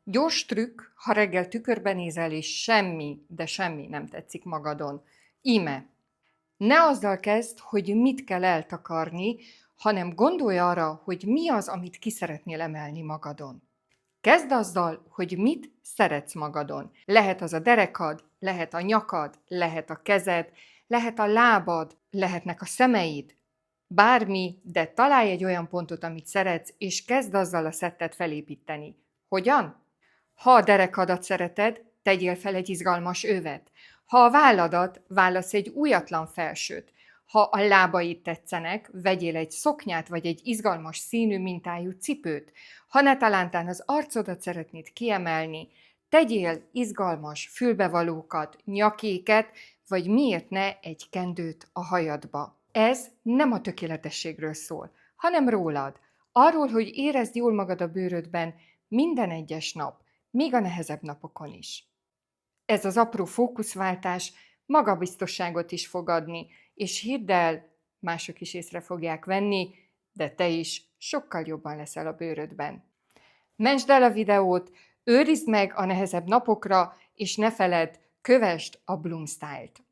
Gyors trükk, ha reggel tükörbe nézel, és semmi, de semmi nem tetszik magadon. Íme, ne azzal kezd, hogy mit kell eltakarni, hanem gondolj arra, hogy mi az, amit ki szeretnél emelni magadon. Kezd azzal, hogy mit szeretsz magadon. Lehet az a derekad, lehet a nyakad, lehet a kezed, lehet a lábad, lehetnek a szemeid. Bármi, de találj egy olyan pontot, amit szeretsz, és kezd azzal a szettet felépíteni. Hogyan? Ha a derekadat szereted, tegyél fel egy izgalmas övet. Ha a válladat, válasz egy újatlan felsőt. Ha a lábaid tetszenek, vegyél egy szoknyát vagy egy izgalmas színű mintájú cipőt. Ha netalántán az arcodat szeretnéd kiemelni, tegyél izgalmas fülbevalókat, nyakéket, vagy miért ne egy kendőt a hajadba. Ez nem a tökéletességről szól, hanem rólad. Arról, hogy érezd jól magad a bőrödben minden egyes nap, még a nehezebb napokon is. Ez az apró fókuszváltás magabiztosságot is fog adni, és hidd el, mások is észre fogják venni, de te is sokkal jobban leszel a bőrödben. Mentsd el a videót, őrizd meg a nehezebb napokra, és ne feledd, kövesd a Bloom Style-t.